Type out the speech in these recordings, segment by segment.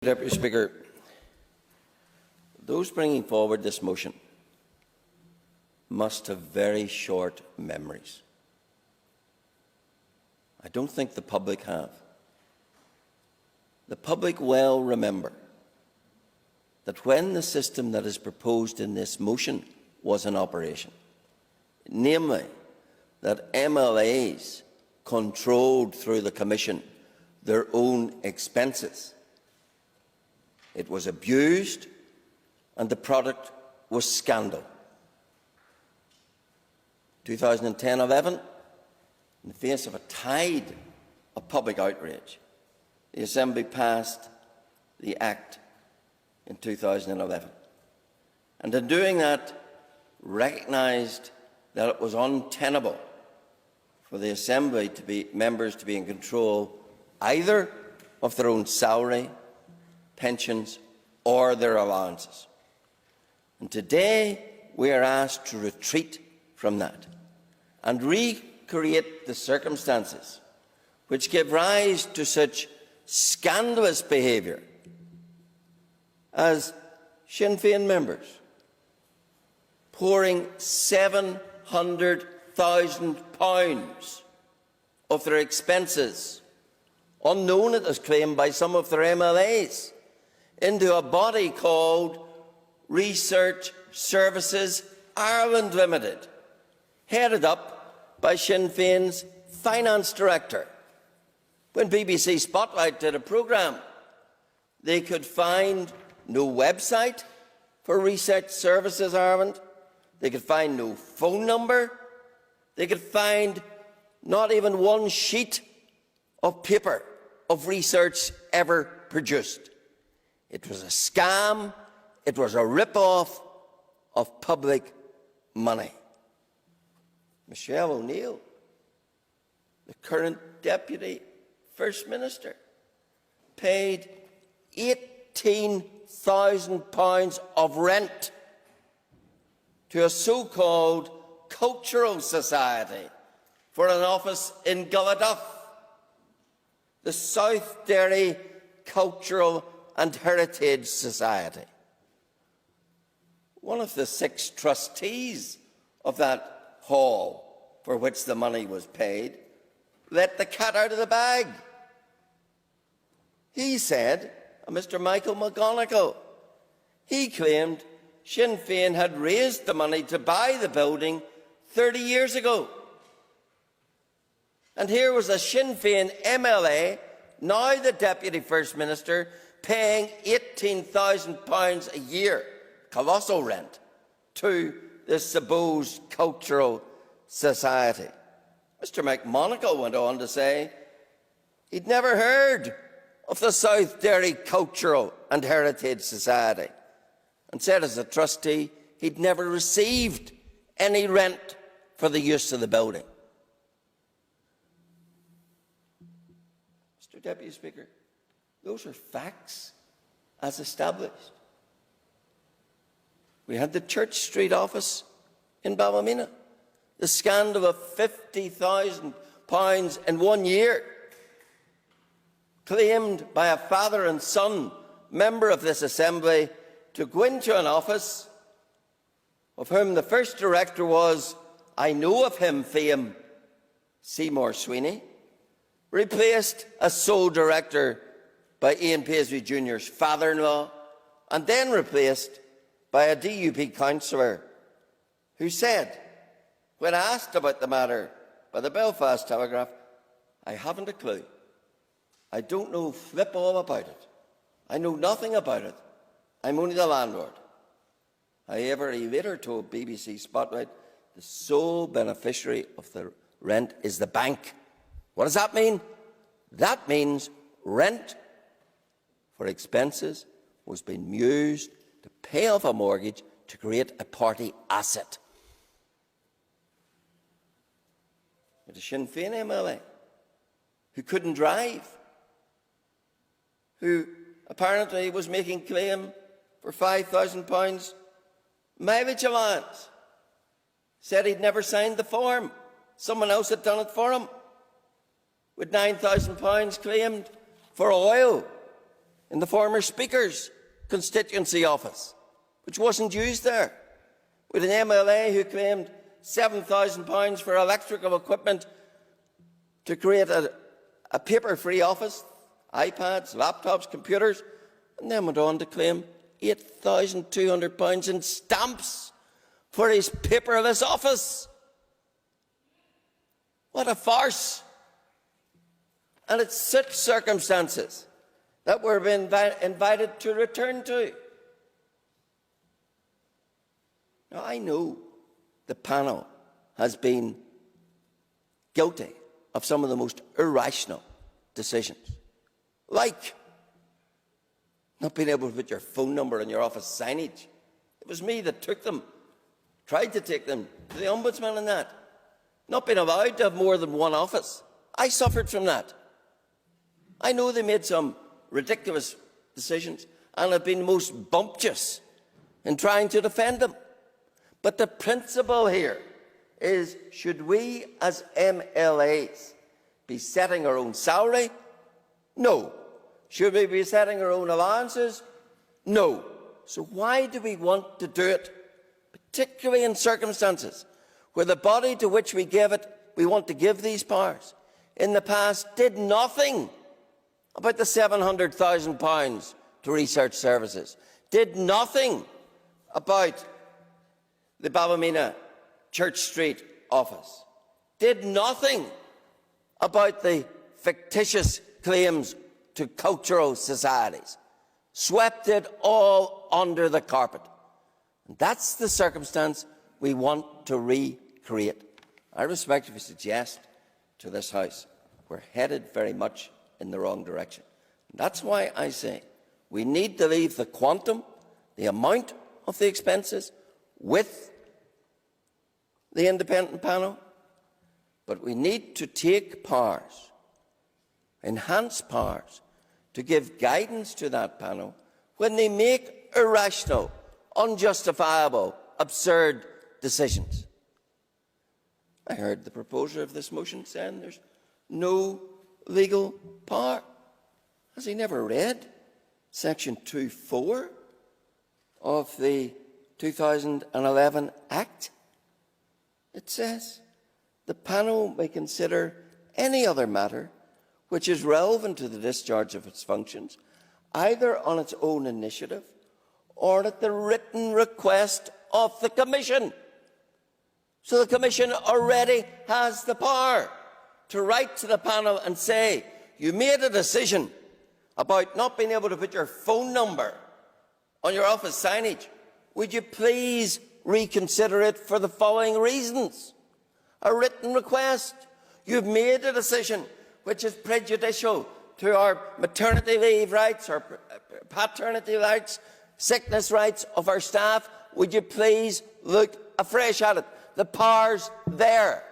Deputy Speaker, those bringing forward this motion must have very short memories. I don't think the public have. The public well remember that when the system that is proposed in this motion was in operation, namely that MLAs controlled through the Commission their own expenses, it was abused and the product was scandal. 2010-11, in the face of a tide of public outrage, the Assembly passed the Act in 2011. And in doing that, recognised that it was untenable for the Assembly members to be in control either of their own salary, pensions or their allowances. And today we are asked to retreat from that and recreate the circumstances which give rise to such scandalous behaviour as Sinn Fein members pouring £700,000 of their expenses, unknown it is claimed by some of their MLAs, into a body called Research Services Ireland Limited, headed up by Sinn Féin's finance director. When BBC Spotlight did a programme, they could find no website for Research Services Ireland, they could find no phone number, they could find not even one sheet of paper of research ever produced. It was a scam, it was a rip-off of public money. Michelle O'Neill, the current Deputy First Minister, paid £18,000 of rent to a so-called cultural society for an office in Gulliduff, the South Derry Cultural and Heritage Society. One of the 6 trustees of that hall for which the money was paid let the cat out of the bag. He said, Mr. Michael McGonigal, he claimed Sinn Féin had raised the money to buy the building 30 years ago. And here was a Sinn Féin MLA, now the Deputy First Minister, paying £18,000 a year, colossal rent, to this supposed cultural society. Mr. McMonigal went on to say he'd never heard of the South Derry Cultural and Heritage Society, and said as a trustee he'd never received any rent for the use of the building. Mr. Deputy Speaker, those are facts as established. We had the Church Street office in Ballymena, the scandal of £50,000 in 1 year, claimed by a father and son member of this Assembly to go into an office of whom the first director was, I know of him, fame, Seymour Sweeney, replaced as sole director by Ian Paisley Jr.'s father-in-law, and then replaced by a DUP councillor who said, when asked about the matter by the Belfast Telegraph, I haven't a clue. I don't know flip all about it. I know nothing about it. I'm only the landlord. However, he later told BBC Spotlight the sole beneficiary of the rent is the bank. What does that mean? That means rent for expenses was being used to pay off a mortgage to create a party asset. It was Sinn Féin MLA who couldn't drive, who apparently was making claim for £5,000 mileage allowance, said he'd never signed the form. Someone else had done it for him, with £9,000 claimed for oil in the former Speaker's constituency office, which wasn't used there, with an MLA who claimed £7,000 for electrical equipment to create a paper-free office, iPads, laptops, computers, and then went on to claim £8,200 in stamps for his paperless office. What a farce. And it's such circumstances that we're being invited to return to. Now, I know the panel has been guilty of some of the most irrational decisions, like not being able to put your phone number on your office signage. It was me that took them, tried to take them to the Ombudsman and that. Not being allowed to have more than one office. I suffered from that. I know they made some ridiculous decisions and have been most bumptious in trying to defend them. But the principle here is, should we as MLAs be setting our own salary? No. Should we be setting our own allowances? No. So why do we want to do it, particularly in circumstances where the body to which we want to give these powers, in the past did nothing about the £700,000 to research services, did nothing about the Ballymena Church Street office, did nothing about the fictitious claims to cultural societies, swept it all under the carpet. And that's the circumstance we want to recreate. I respectfully suggest to this House we're headed very much in the wrong direction. And that's why I say we need to leave the quantum, the amount of the expenses with the independent panel, but we need to take powers, enhanced powers, to give guidance to that panel when they make irrational, unjustifiable, absurd decisions. I heard the proposer of this motion saying there's no legal power. Has he never read Section 2(4) of the 2011 Act? It says, the panel may consider any other matter which is relevant to the discharge of its functions, either on its own initiative or at the written request of the Commission. So the Commission already has the power to write to the panel and say, you made a decision about not being able to put your phone number on your office signage. Would you please reconsider it for the following reasons? A written request. You've made a decision which is prejudicial to our maternity leave rights, our paternity rights, sickness rights of our staff. Would you please look afresh at it? The power's there.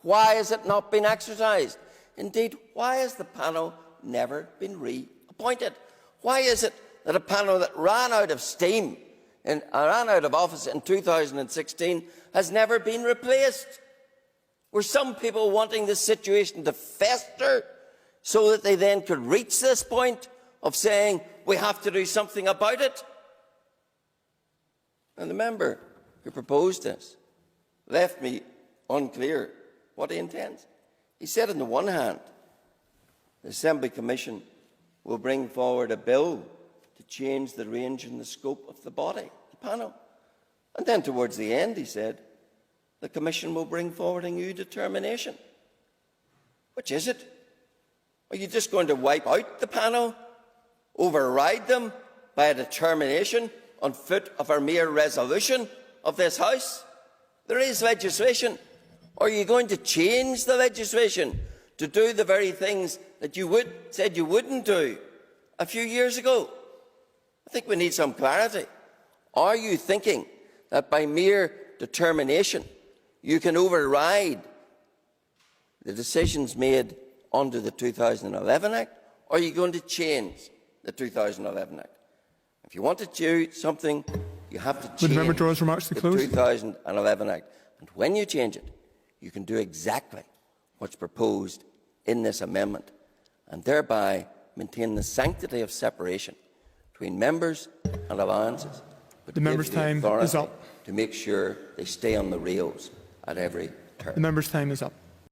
Why has it not been exercised? Indeed, why has the panel never been reappointed? Why is it that a panel that ran out of steam and ran out of office in 2016 has never been replaced? Were some people wanting this situation to fester so that they then could reach this point of saying, we have to do something about it? And the member who proposed this left me unclear what he intends. He said, on the one hand, the Assembly Commission will bring forward a bill to change the range and the scope of the body, the panel. And then towards the end, he said, the Commission will bring forward a new determination. Which is it? Are you just going to wipe out the panel, override them by a determination on foot of our mere resolution of this House? There is legislation. Or are you going to change the legislation to do the very things that you said you wouldn't do a few years ago? I think we need some clarity. Are you thinking that by mere determination you can override the decisions made under the 2011 Act, or are you going to change the 2011 Act? If you want to do something, you have to change the 2011 Act. And when you change it, you can do exactly what's proposed in this amendment, and thereby maintain the sanctity of separation between members and alliances, but the member's time is up. to make sure they stay on the rails at every turn. The member's time is up.